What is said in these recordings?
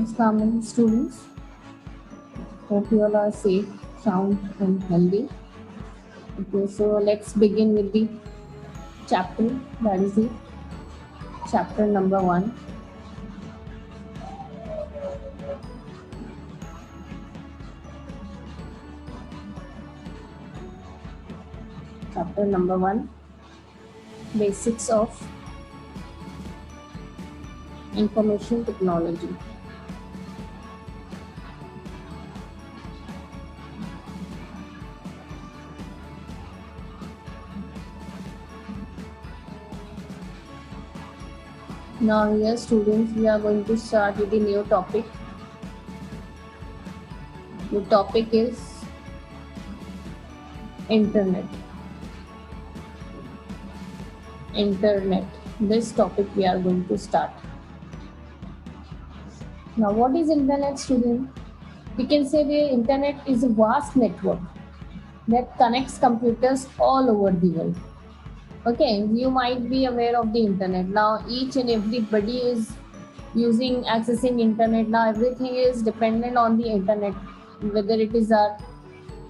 Assalamualaikum students. Hope you all are safe, sound and healthy. Okay, so let's begin with the chapter, that is the chapter number 1. Chapter number 1, Basics of Information Technology. Now here students, we are going to start with the new topic. The topic is Internet. This topic we are going to start. Now what is Internet, student? We can say the Internet is a vast network that connects computers all over the world. Okay, you might be aware of the Internet. Now each and everybody is accessing Internet. Now everything is dependent on the Internet, whether it is our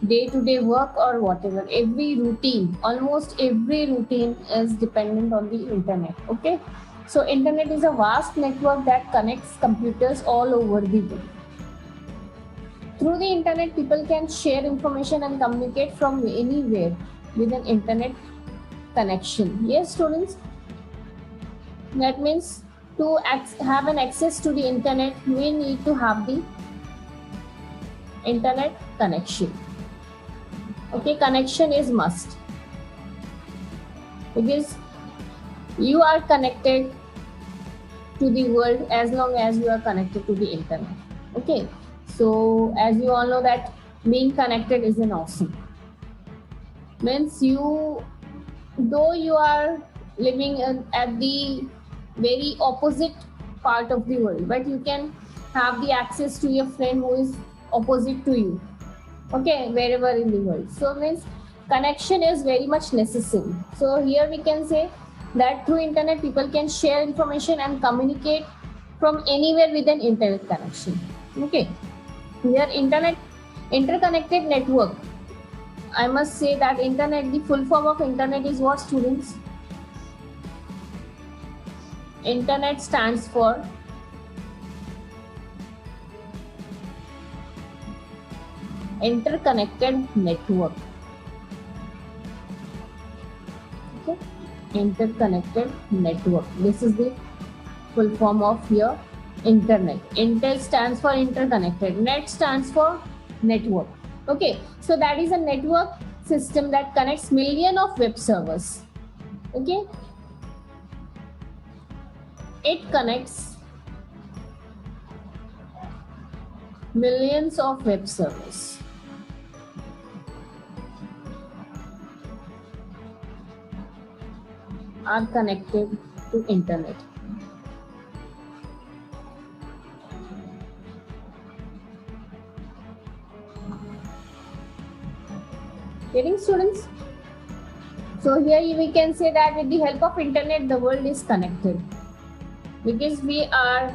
day-to-day work or whatever. Almost every routine is dependent on the Internet. Okay, so Internet is a vast network that connects computers all over the world. Through the Internet, people can share information and communicate from anywhere with an Internet connection. Yes, students, that means to have an access to the Internet, we need to have the Internet connection. Okay, connection is must, because you are connected to the world as long as you are connected to the Internet. Okay, so as you all know that being connected is an awesome. Means though you are living at the very opposite part of the world, but you can have the access to your friend who is opposite to you. Okay, wherever in the world. So means connection is very much necessary. So here we can say that through Internet people can share information and communicate from anywhere with an Internet connection. Okay, here interconnected network. I must say that Internet, the full form of Internet is what, students? Internet stands for interconnected network. Okay, interconnected network. This is the full form of your Internet. Inter stands for interconnected. Net stands for network. Okay, so that is a network system that connects millions of web servers. Okay, it connects millions of web servers. Are connected to Internet. Getting, students? So here we can say that with the help of Internet the world is connected, because we are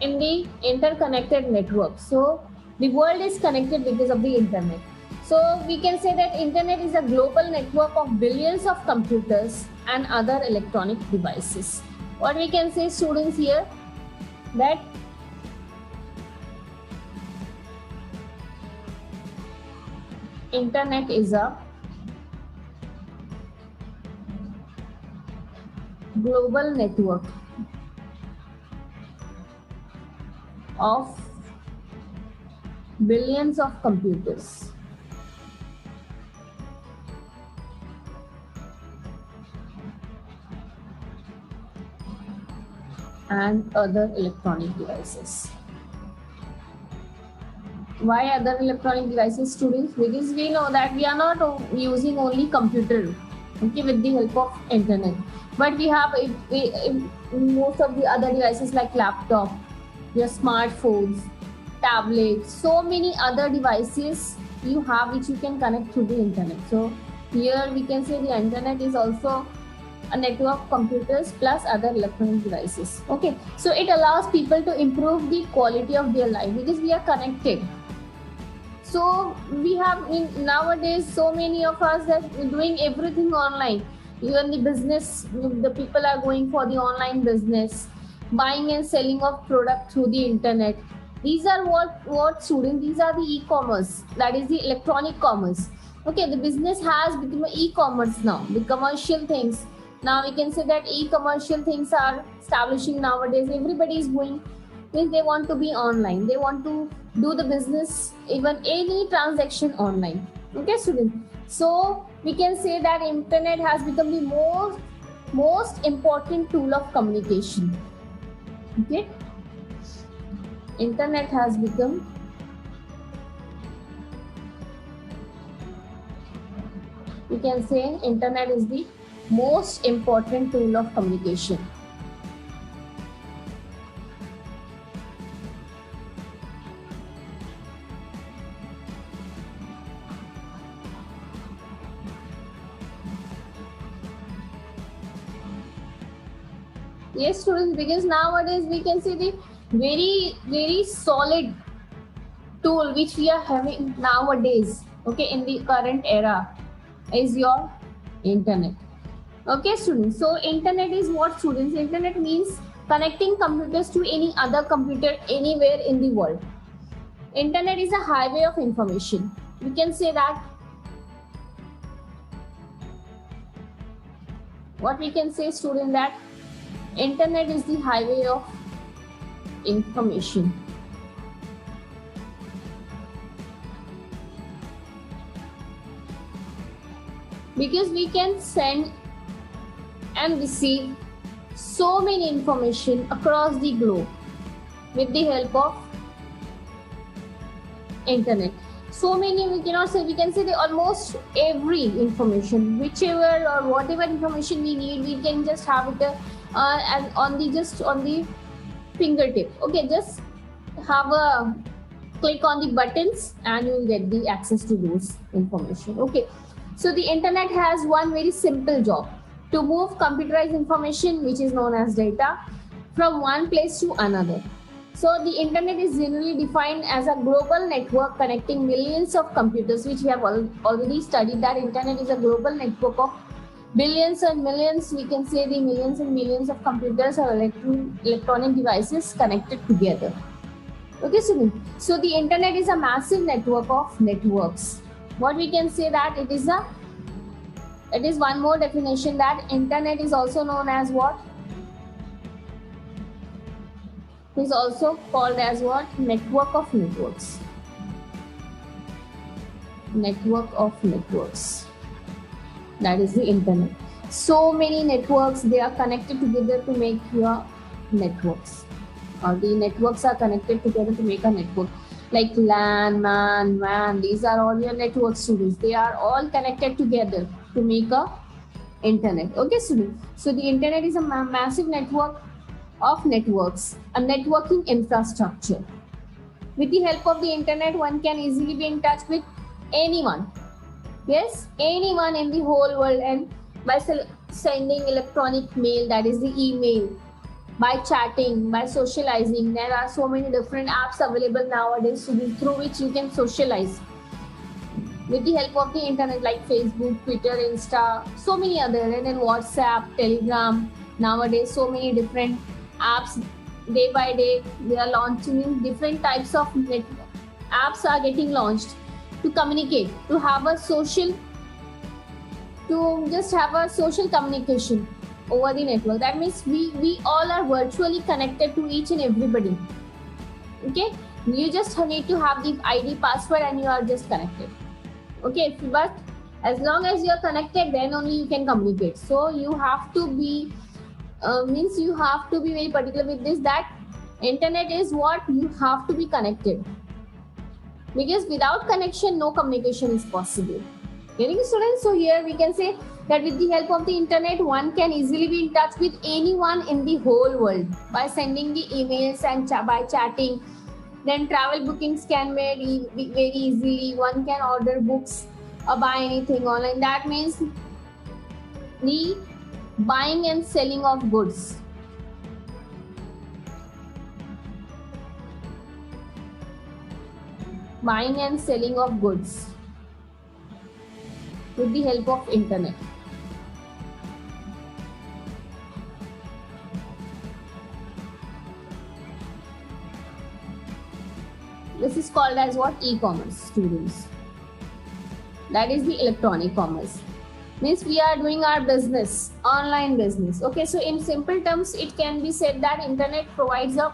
in the interconnected network. So the world is connected because of the Internet. So we can say that Internet is a global network of billions of computers and other electronic devices. What we can say, students, here, that Internet is a global network of billions of computers and other electronic devices. Why other electronic devices, students? Because we know that we are not using only computer, okay, with the help of Internet, but we have most of the other devices like laptop, your smartphones, tablets, so many other devices you have which you can connect through the Internet. So here we can say the Internet is also a network of computers plus other electronic devices. Okay, so it allows people to improve the quality of their life because we are connected. So we have nowadays so many of us that doing everything online. Even the business, the people are going for the online business, buying and selling of product through the internet. These are what students, these are the e-commerce, that is the electronic commerce. Okay, the business has become e-commerce now, the commercial things. Now we can say that e-commercial things are establishing nowadays. Everybody is going, means they want to be online. They want to do the business, even any transaction online. Okay, students. So we can say that internet has become the most important tool of communication. Okay, internet has become we can say internet is the most important tool of communication. Yes, students, because nowadays we can see the very solid tool which we are having nowadays, okay, in the current era is your internet. Okay, students, so internet is what, students? Internet means connecting computers to any other computer anywhere in the world. Internet is a highway of information. We can say that what we can say, student, that internet is the highway of information. Because we can send and receive so many information across the globe with the help of internet. So many, we cannot say, we can say that almost every information, whichever or whatever information we need, we can just have it and on the fingertip. Okay, just have a click on the buttons and you will get the access to those information. Okay, so the internet has one very simple job: to move computerized information, which is known as data, from one place to another. So the internet is generally defined as a global network connecting millions of computers, which we have already studied that internet is a global network of billions and millions, we can say the millions and millions of computers or electronic devices connected together. Okay, so the internet is a massive network of networks. What we can say that it is one more definition, that internet is also known as what? It is also called as what? Network of networks. Network of networks. That is the internet. So many networks, they are connected together to make your networks. Or the networks are connected together to make a network. Like LAN, MAN, WAN, these are all your network, students. They are all connected together to make a internet. Okay, students. So the internet is a massive network of networks, a networking infrastructure. With the help of the internet, one can easily be in touch with anyone. Yes, anyone in the whole world, and by sending electronic mail, that is the email, by chatting, by socializing. There are so many different apps available nowadays through which you can socialize. With the help of the internet, like Facebook, Twitter, Insta, so many other, and then WhatsApp, Telegram. Nowadays, so many different apps, day by day they are launching different types of apps are getting launched to communicate, to have a social, to just have a social communication over the network. That means we all are virtually connected to each and everybody. Okay, you just need to have the ID password and you are just connected. Okay, but as long as you are connected, then only you can communicate. So you have to be you have to be very particular with this, that internet is what? You have to be connected, because without connection no communication is possible. Getting, students? So here we can say that with the help of the internet, one can easily be in touch with anyone in the whole world by sending the emails and by chatting. Then travel bookings can be made very easily. One can order books or buy anything online. That means the Buying and selling of goods. Buying and selling of goods with the help of internet. This is called as what? E-commerce, students. That is the electronic commerce. Means we are doing our business, online business. Okay, so in simple terms, it can be said that internet provides a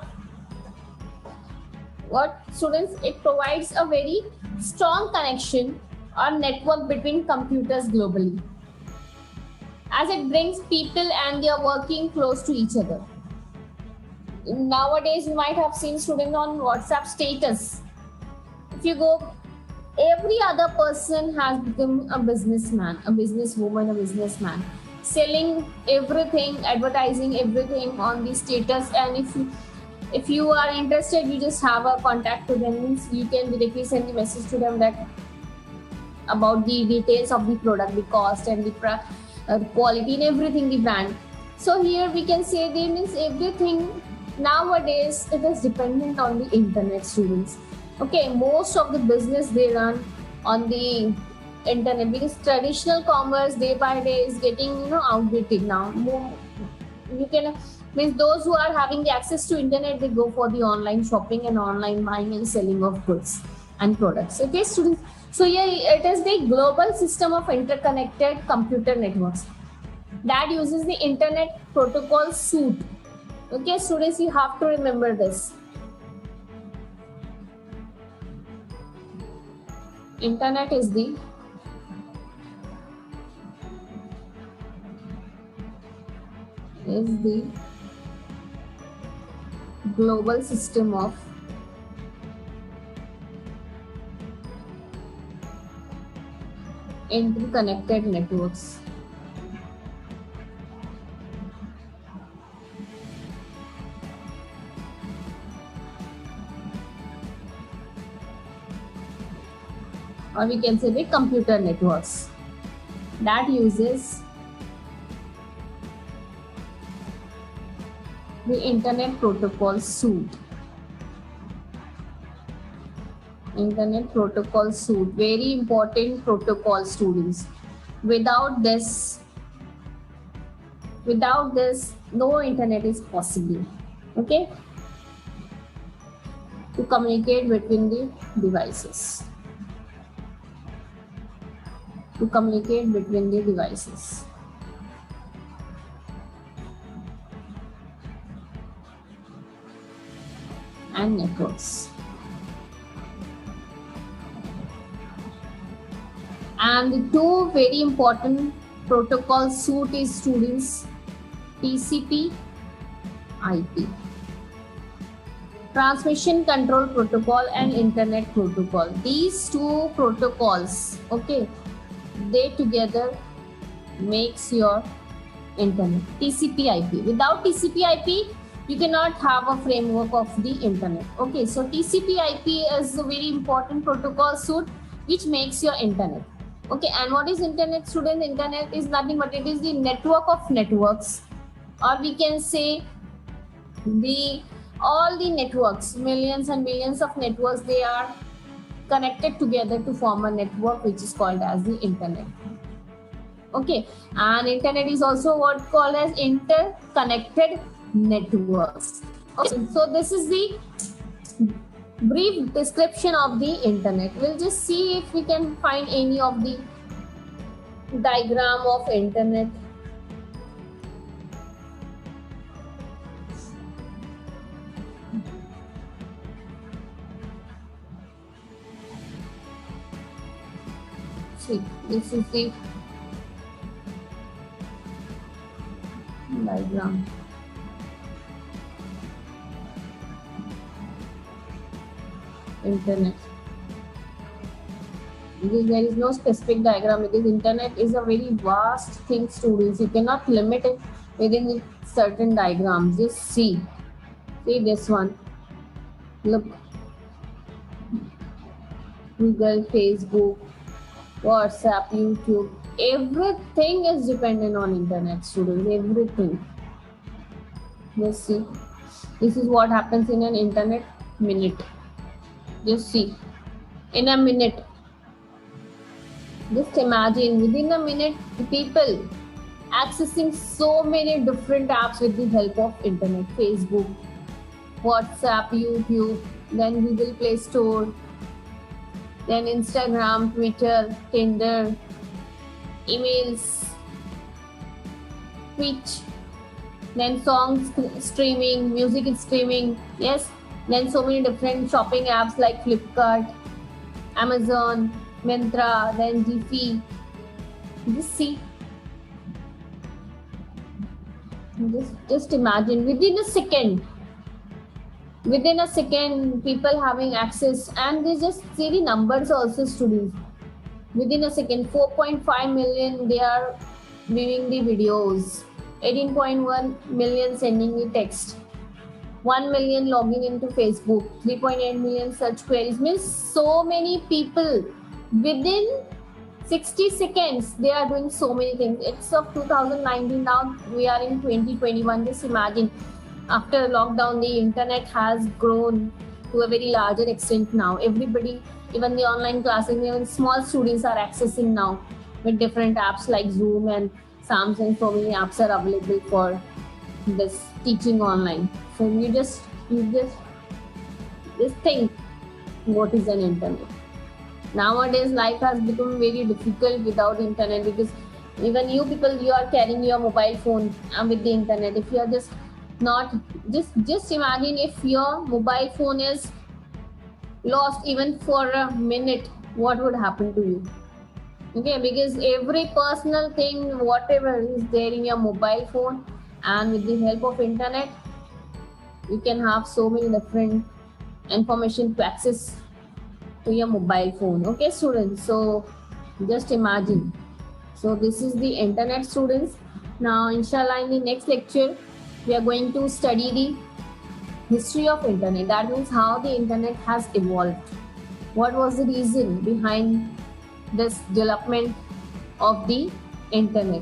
what, students? It provides a very strong connection or network between computers globally, as it brings people and they are working close to each other. Nowadays, you might have seen students on WhatsApp status. If you go, every other person has become a businessman, a businesswoman, a businessman, selling everything, advertising everything on the status. And if you are interested, you just have a contact to them. Means you can directly send the message to them that about the details of the product, the cost and the quality and everything, the brand. So here we can say they means everything nowadays it is dependent on the internet, students. Okay, most of the business they run on the internet, because traditional commerce day by day is getting outdated now. You can means those who are having the access to internet, they go for the online shopping and online buying and selling of goods and products. Okay, students. So yeah, it is the global system of interconnected computer networks that uses the internet protocol suite. Okay, students, you have to remember this. Internet is the global system of interconnected networks. Or we can say the computer networks that uses the internet protocol suite. Internet protocol suite, very important protocol, students. Without this, no internet is possible. Okay, to communicate between the devices. To communicate between the devices. And networks. And the two very important protocol suite is, students, TCP IP. Transmission Control Protocol and Internet Protocol. These two protocols, okay, they together makes your internet. TCP IP. Without TCP IP, you cannot have a framework of the internet. Okay, so TCP IP is a very important protocol suite which makes your internet. Okay, and what is internet, students? Internet is nothing but it is the network of networks, or we can say all the networks, millions and millions of networks, they are connected together to form a network which is called as the internet. Okay, and internet is also what called as interconnected networks. Okay, so this is the brief description of the internet. We'll just see if we can find any of the diagram of internet. See, this is the diagram. Internet. Because there is no specific diagram, because internet is a very vast thing, students. You cannot limit it within certain diagrams. Just see this one. Look, Google, Facebook, WhatsApp, YouTube. Everything is dependent on internet, students. Everything. Just see. This is what happens in an internet minute. Just see. In a minute. Just imagine, within a minute, people accessing so many different apps with the help of internet. Facebook, WhatsApp, YouTube, then Google Play Store, then Instagram, Twitter, Tinder, emails, Twitch, then songs streaming, music streaming, yes, then so many different shopping apps like Flipkart, Amazon, Myntra, then Jiffy. Just see. Just imagine, within a second, people having access, and they just see the numbers also, students. Within a second, 4.5 million they are viewing the videos, 18.1 million sending the text, 1 million logging into Facebook, 3.8 million search queries. Means so many people within 60 seconds they are doing so many things. It's of 2019, now we are in 2021. Just imagine, after lockdown the internet has grown to a very larger extent. Now everybody, even the online classes, even small students are accessing now with different apps like Zoom and Samsung. So many apps are available for this teaching online. So you just think what is an internet. Nowadays life has become very difficult without internet, because even you people, you are carrying your mobile phone with the internet. If you are just imagine if your mobile phone is lost even for a minute, what would happen to you? Okay, because every personal thing, whatever is there in your mobile phone, and with the help of internet you can have so many different information to access to your mobile phone. Okay, students, so just imagine. So this is the internet, students. Now inshallah, in the next lecture we are going to study the history of internet. That means how the internet has evolved, what was the reason behind this development of the internet.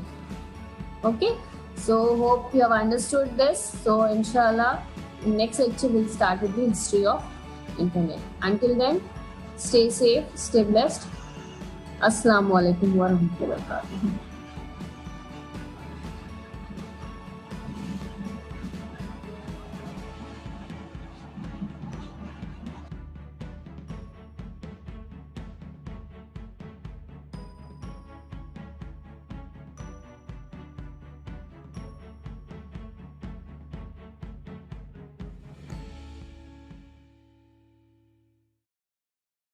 Okay, so hope you have understood this. So inshallah, in next lecture we'll start with the history of internet. Until then, stay safe, stay blessed. Assalamu alaikum warahmatullahi wabarakatuh.